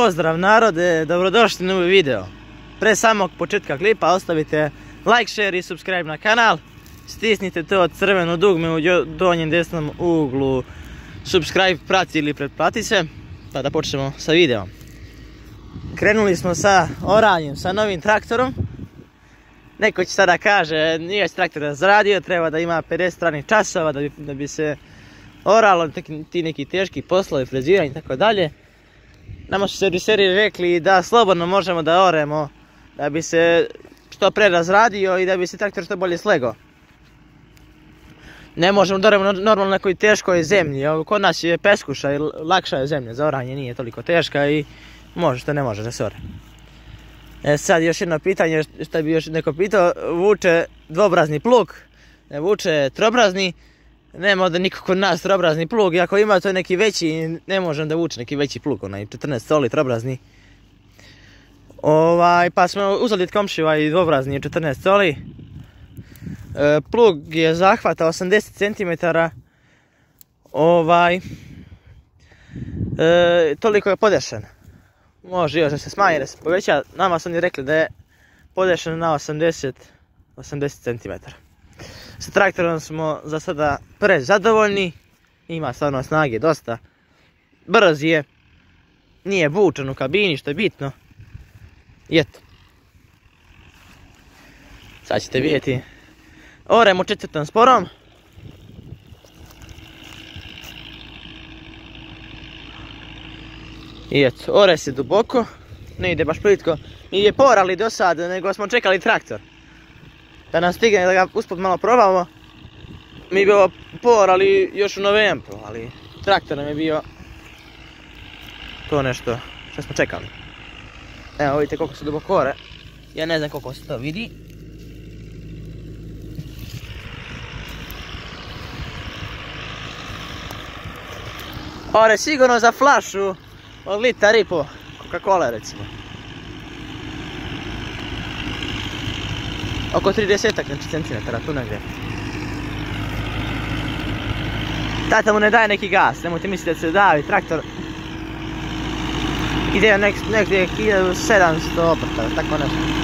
Pozdrav narode, dobrodošli na novi video. Pre samog početka klipa ostavite like, share i subscribe na kanal. Stisnite to crveno dugme u donjem desnom uglu subscribe, prati ili pretplati se. Pa da počnemo sa videom. Krenuli smo sa oranjem, sa novim traktorom. Neko će sada kaže, nije se traktor razradio, treba da ima 50 radnih časova da bi se oralo, ti neki teški poslovi, freziranje i tako dalje. Nama su serviseri rekli da slobodno možemo da oremo, da bi se što pre razradio i da bi se traktor što bolje slegao. Ne možemo da oremo normalno na nekoj teškoj zemlji, kod nas je peskuša i lakša je zemlja, za oranje nije toliko teška i može što ne može da se ore. Sad još jedno pitanje, što bi još neko pitao, vuče dvobrazni plug, ne vuče trobrazni. Nema da niko kod nas trobrazni plug, i ako ima to neki veći, ne možem da vuče neki veći plug, onaj 14 soli trobrazni. Pa smo uzeli od komšije ovaj dvobrazni 14 soli. Plug je zahvata 80 cm. Toliko je podešen. Može još da se smanji, da se poveća. Nama su oni rekli da je podešen na 80 cm. Sa traktorom smo za sada prezadovoljni, ima stvarno snage dosta, brz je, nije bučan u kabini što je bitno. I eto. Sad ćete vidjeti, oremo 4. sporom. I eto, ore se duboko, ne ide baš plitko, nije porali do sad, nego smo čekali traktor da nam stigne, da ga usput malo probamo. Mi bi ovo porali još u novembru, ali traktor nam je bio to nešto što smo čekali. Evo vidite koliko su duboko ore, ja ne znam koliko se to vidi. Ore sigurno za flašu od litar i po Coca-Cola recimo. Oko 30 cm, tu negdje. Tata mu ne daje neki gas, nemojte misliti da se davi, traktor ide negdje 1700 obrta, tako nešto.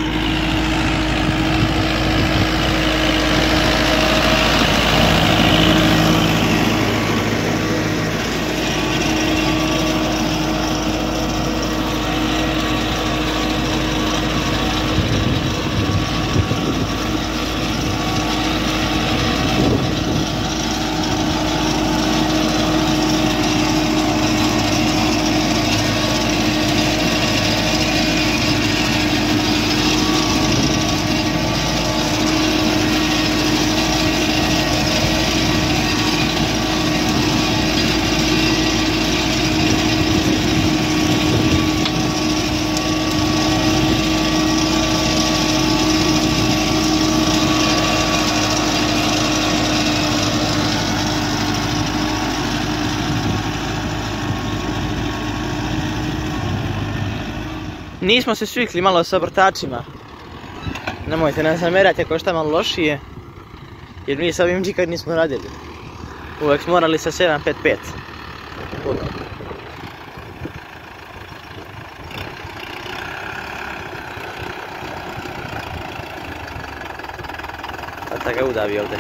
Nismo se svikli malo sa obrtačima. Nemojte nas zamerati ako je šta malo lošije, jer mi sa ovim nikad nismo radili. Uvijek smo morali sa 755. Sada ga udavi ovdje.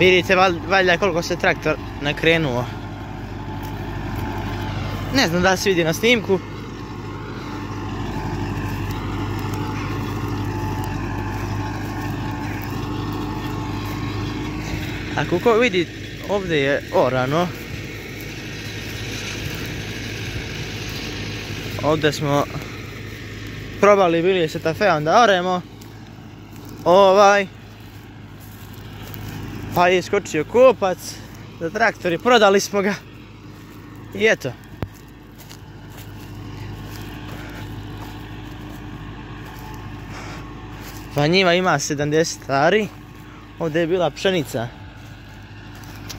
Vidite valjda koliko se traktor nakrenuo. Ne znam da se vidi na snimku. Ako ko vidi, ovdje je orano. Ovdje smo probali bili se tafeom da oremo. Pa je iskočio kopac za traktor i prodali smo ga. I eto. Pa njima ima 70 ari. Ovdje je bila pšenica.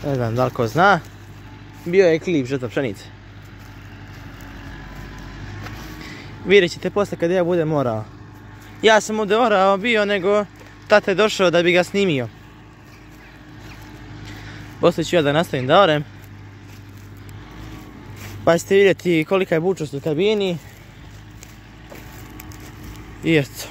Ne znam da li ko zna. Bio je klip žeta pšenice. Vidjet ćete posle kad ja budem orao. Ja sam ovdje orao bio, nego tata je došao da bi ga snimio. Poslije ću ja da nastavim da orem. Pa ćete vidjeti kolika je bučost u kabini. I eto.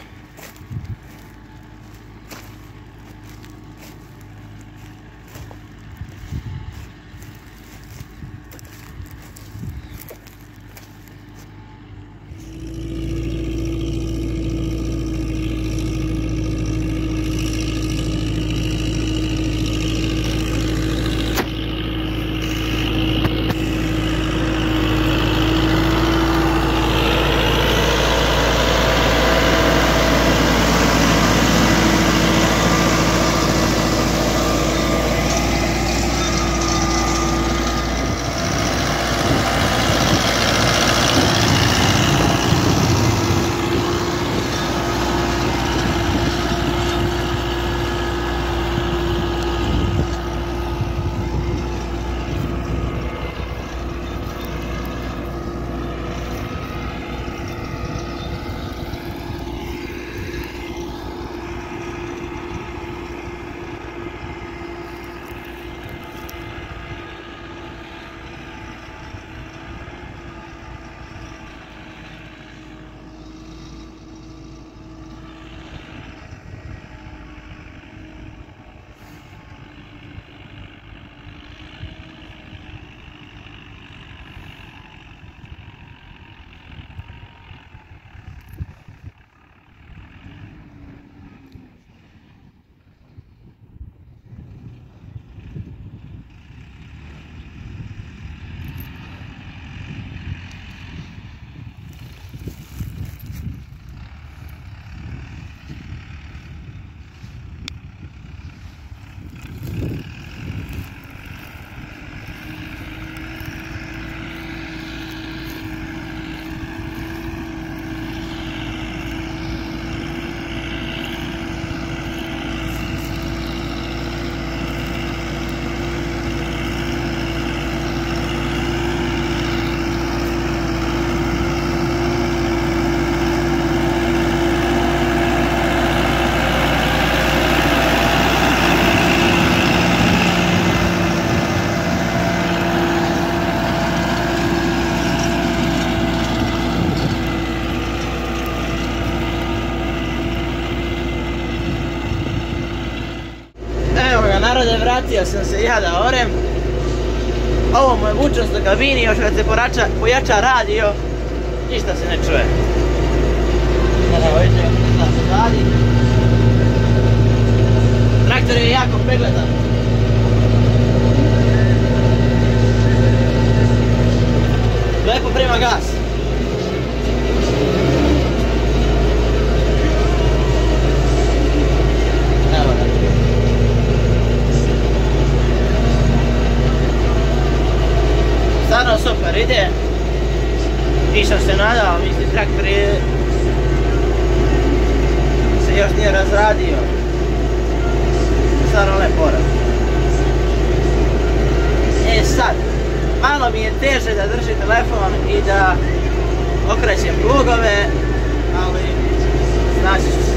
Narode, vratio sam se ja da orem. Ovo mu je bučnost u kabini, još kad se pojača radio, ništa se ne čuje. Evo vidite šta se radi. Traktor je jako pregledan. Lepo prima gas. Evo ga. Stvarno super ide. Nisam se nadao, mislim traktor se još nije razradio. Stvarno lepo orao. E sad, malo mi je teže da držim telefon i da okrećem plugove, ali znači ću se.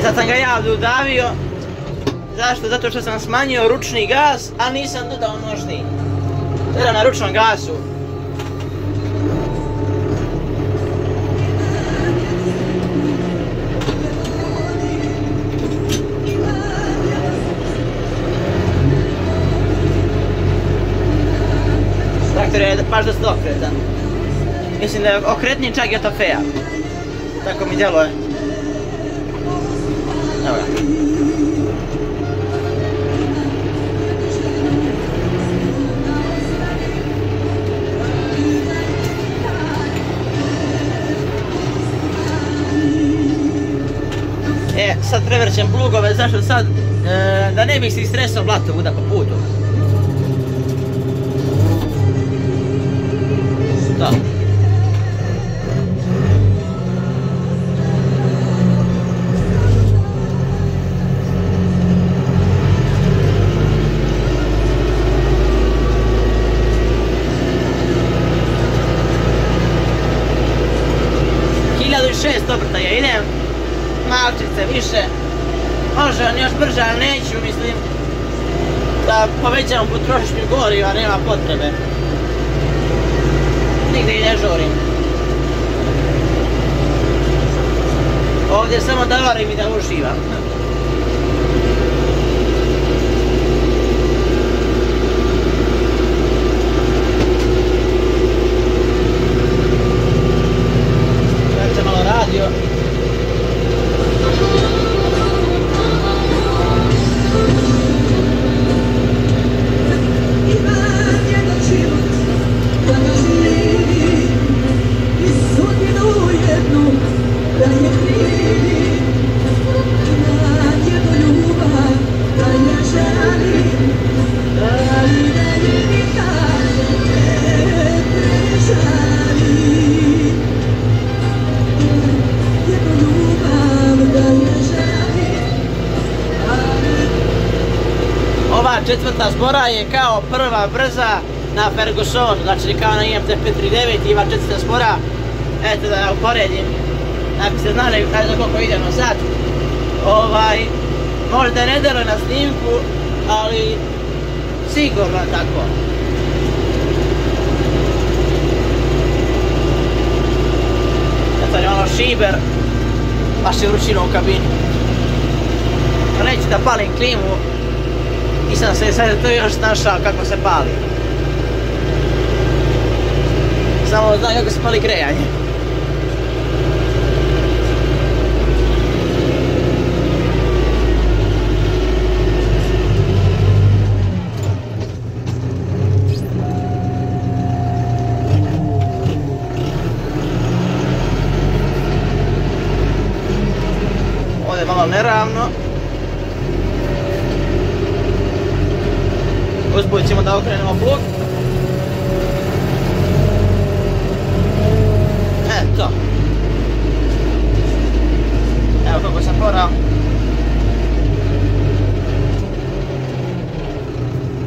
sad sam ga ja udavio. Zašto? Zato što sam smanjio ručni gas, a nisam dodao nožni. Sada na ručnom gasu. Traktor je baš dosta okretan. Mislim da je okretniji čak i od Tofea. Tako mi djeluje. Evo ga. Sad prevrćem plugove, zašto sad? Da ne bih se istresao blato vuda po putu. To. Obrtaja idem, malčice više, može on još brže, ali neću, mislim da povećam potrošnju goriva, nema potrebe. Nigde i ne žurim. Ovdje samo da varim i da uživam. Radio. Četvrta spora je kao prva brza na Ferguson, znači kao na IMT-539 ima četvrta spora. Eto da ja uporedim, da bi se znali za koliko idemo sad. Možda ne deluje na snimku, ali sigurno tako. Eto je ono šiber, baš je vrućino u kabini. Neću da palim klimu. Nisam se sad to još našao kako se pali. Samo znam kako se pali grejanje. Ovdje je malo neravno. Usput ćemo da okrenemo plug. Eto. Evo kako sam porao.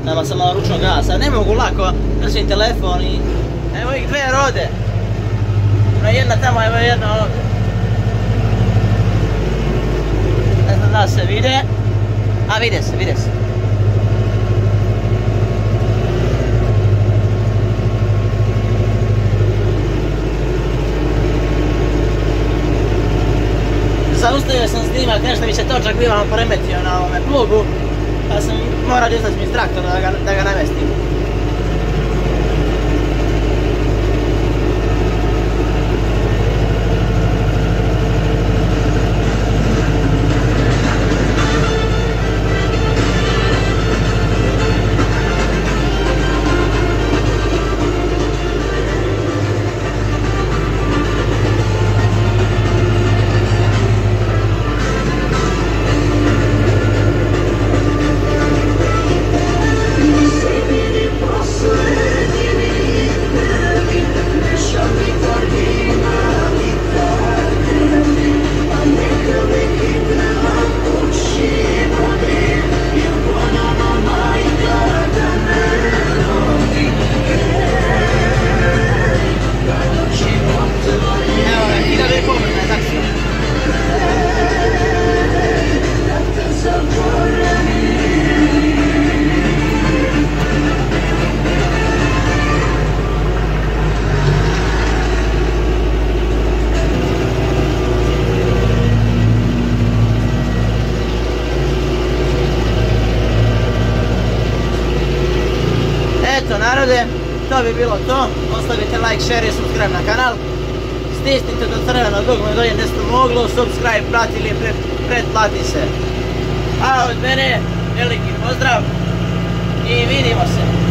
Nema sam malo ručnog gasa. Ne mogu lako držim telefon i... Evo ih dve rode. Jedna tamo, evo jedna ovdje. Ne znam da se vide. A vide se, vide se. Zaustavio sam snimak, nešto mi se točak bivamo poremetio na ovome plugu, pa sam morao izaći iz traktora da ga namestim. narode, to bi bilo to. Ostavite like, share i subscribe na kanal. Stisnite do crvenog dugme u donjem desnom uglu, subscribe, prati ili pretplati se. A od mene veliki pozdrav i vidimo se.